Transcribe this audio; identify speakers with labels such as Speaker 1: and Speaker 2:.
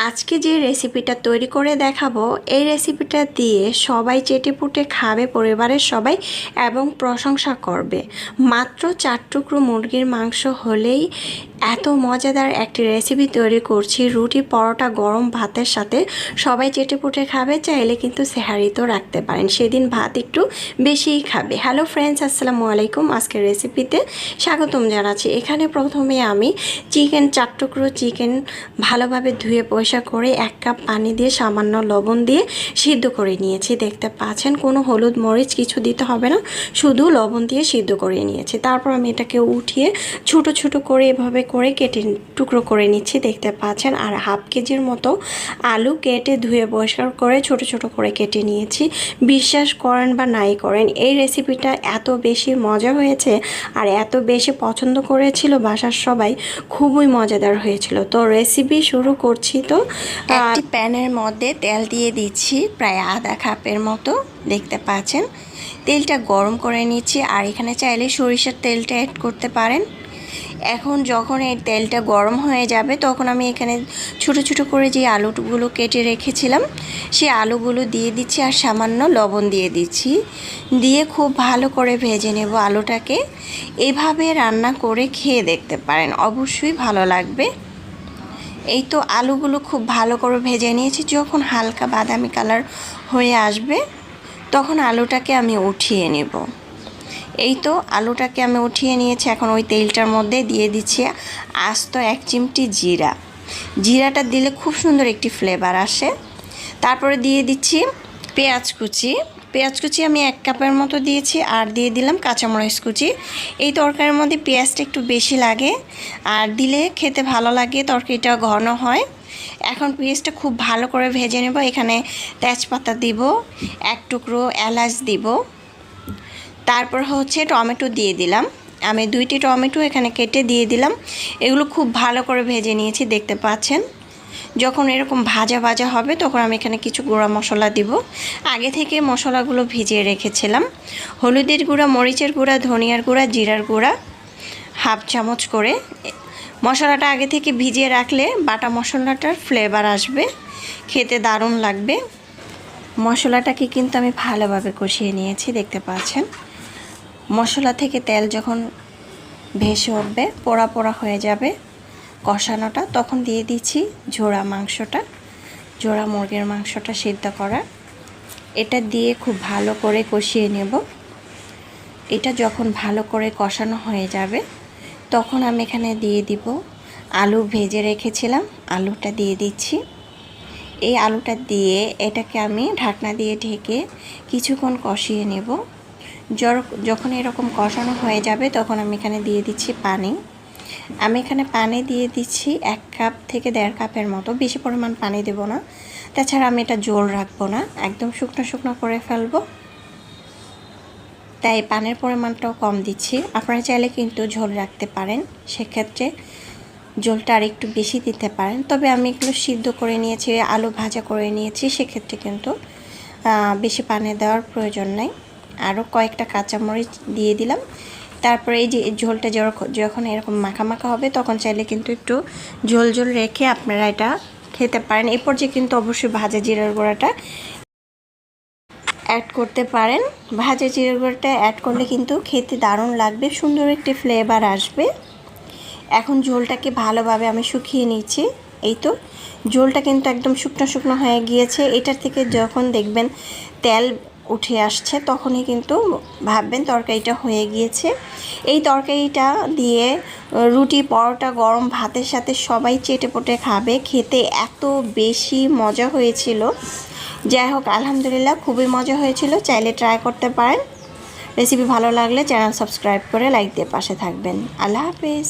Speaker 1: আজকে যে রেসিপিটা তৈরি করে দেখাবো এই রেসিপিটা দিয়ে সবাই চেটেপুটে খাবে, পরিবারের সবাই, এবং প্রশংসা করবে। মাত্র 4 টুকরো মুরগির মাংস হলেই এত মজাদার একটি রেসিপি তৈরি করছি। রুটি, পরোটা, গরম ভাতের সাথে সবাই চেটেপুটে খাবে। চাইলে কিন্তু সেহারিতেও রাখতে পারেন, সেদিন ভাত একটু বেশিই খাবে। হ্যালো ফ্রেন্ডস, আসসালামু আলাইকুম। আজকের রেসিপিতে স্বাগতম জানাচ্ছি। এখানে প্রথমে আমি 4 টুকরো চিকেন ভালোভাবে ধুয়ে পরিষ্কার করে 1 কাপ পানি দিয়ে সামান্য লবণ দিয়ে সিদ্ধ করে নিয়েছি। দেখতে পাচ্ছেন কোনো হলুদ মরিচ কিছু দিতে হবে না, শুধু লবণ দিয়ে সিদ্ধ করে নিয়েছি। তারপর আমি এটাকে উঠিয়ে ছোট ছোট করে এভাবে করে কেটে টুকরো করে নিচ্ছি, দেখতে পাচ্ছেন। আর হাফ কেজির মতো আলু কেটে ধুয়ে পরিষ্কার করে ছোট ছোট করে কেটে নিয়েছি। বিশ্বাস করেন বা নাই করেন, এই রেসিপিটা এত বেশি মজা হয়েছে আর এত বেশি পছন্দ করেছিল বাসার সবাই, খুবই মজাদার হয়েছিল। তো রেসিপি শুরু করছি। তো একটি প্যানের মধ্যে তেল দিয়ে দিচ্ছি প্রায় আধা কাপের মতো, দেখতে পাচ্ছেন। তেলটা গরম করে নিচ্ছি, আর এখানে চাইলে সরিষার তেলটা অ্যাড করতে পারেন। এখন যখন এই তেলটা গরম হয়ে যাবে তখন আমি এখানে ছোট ছোট করে যে আলুগুলো কেটে রেখেছিলাম সেই আলুগুলো দিয়ে দিচ্ছি, আর সামান্য লবণ দিয়ে দিচ্ছি। দিয়ে খুব ভালো করে ভেজে নেব আলুটাকে। এভাবে রান্না করে খেয়ে দেখতে পারেন, অবশ্যই ভালো লাগবে। এই তো আলুগুলো খুব ভালো করে ভেজে নিয়েছি। যখন হালকা বাদামি কালার হয়ে আসবে তখন আলুটাকে আমি উঠিয়ে নেব। এই তো আলুটাকে আমি উঠিয়ে নিয়েছি। এখন ওই তেলটার মধ্যে দিয়ে দিচ্ছি আস্ত 1 চিমটি জিরা। জিরাটা দিলে খুব সুন্দর একটি ফ্লেভার আসে। তারপরে দিয়ে দিচ্ছি পেঁয়াজ কুচি আমি 1 কাপের মতো দিয়েছি, আর দিয়ে দিলাম কাঁচামরিচ কুচি। এই তরকারির মধ্যে পেঁয়াজটা একটু বেশি লাগে, আর দিলে খেতে ভালো লাগে, তরকারিটা ঘন হয়। এখন পেঁয়াজটা খুব ভালো করে ভেজে নেব। এখানে তেজপাতা দিব, 1 টুকরো এলাচ দিব। তারপর হচ্ছে টমেটো দিয়ে দিলাম। আমি 2টি টমেটো এখানে কেটে দিয়ে দিলাম। এগুলো খুব ভালো করে ভেজে নিয়েছি, দেখতে পাচ্ছেন। যখন এরকম ভাজা ভাজা হবে তখন আমি এখানে কিছু গুঁড়া মশলা দিব। আগে থেকে মশলাগুলো ভিজিয়ে রেখেছিলাম। হলুদের গুঁড়া, মরিচের গুঁড়া, ধনিয়ার গুঁড়া, জিরার গুঁড়া হাফ চামচ করে। মশলাটা আগে থেকে ভিজিয়ে রাখলে বাটা মশলাটার ফ্লেভার আসবে, খেতে দারুণ লাগবে। মশলাটাকে কিন্তু আমি ভালোভাবে কষিয়ে নিয়েছি, দেখতে পাচ্ছেন। মশলা থেকে তেল যখন ভেসে উঠবে, পোড়া পোড়া হয়ে যাবে কষানোটা, তখন দিয়ে দিচ্ছি জোড়া মুরগির মাংসটা সিদ্ধ করা। এটা দিয়ে খুব ভালো করে কষিয়ে নেব। এটা যখন ভালো করে কষানো হয়ে যাবে তখন আমি এখানে দিয়ে দিব আলু ভেজে রেখেছিলাম, আলুটা দিয়ে দিচ্ছি। এই আলুটা দিয়ে এটাকে আমি ঢাকনা দিয়ে ঢেকে কিছুক্ষণ কষিয়ে নেব। যখন এরকম কষানো হয়ে যাবে তখন আমি এখানে দিয়ে দিচ্ছি পানি। আমি এখানে পানি দিয়ে দিচ্ছি 1 কাপ থেকে 1.5 কাপের মতো, বেশি পরিমাণ পানি দেব না। তাছাড়া আমি এটা ঝোল রাখবো না, একদম শুকনো শুকনো করে ফেলবো, তাই পানির পরিমাণটাও কম দিচ্ছি। আপনারা চাইলে কিন্তু ঝোল রাখতে পারেন, সেক্ষেত্রে ঝোলটা আর একটু বেশি দিতে পারেন। তবে আমি এগুলো সিদ্ধ করে নিয়েছি, আলু ভাজা করে নিয়েছি, সেক্ষেত্রে কিন্তু বেশি পানি দেওয়ার প্রয়োজন নেই। আরও কয়েকটা কাঁচামরিচ দিয়ে দিলাম। তারপরে এই যে ঝোলটা যখন এরকম মাখা মাখা হবে তখন চাইলে কিন্তু একটু ঝোল ঝোল রেখে আপনারা এটা খেতে পারেন। এই পর্যায়ে কিন্তু অবশ্যই ভাজা জিরার গুঁড়াটা অ্যাড করতে পারেন। ভাজা জিরার গুঁড়াটা অ্যাড করলে কিন্তু খেতে দারুণ লাগবে, সুন্দর একটি ফ্লেভার আসবে। এখন ঝোলটাকে ভালোভাবে আমি শুকিয়ে নিচ্ছি। এই তো ঝোলটা কিন্তু একদম শুকনো শুকনো হয়ে গিয়েছে। এটার থেকে যখন দেখবেন তেল উঠে আসছে তখনই কিন্তু ভাববেন তরকারিটা হয়ে গিয়েছে। এই তরকারিটা দিয়ে রুটি, পরোটা, গরম ভাতের সাথে সবাই চেটেপুটে খাবে। খেতে এত বেশি মজা হয়েছিল। যাই হোক, আলহামদুলিল্লাহ খুবই মজা হয়েছিল। চাইলে ট্রাই করতে পারেন। রেসিপি ভালো লাগলে চ্যানেল সাবস্ক্রাইব করে লাইক দিয়ে পাশে থাকবেন। আল্লাহ হাফেজ।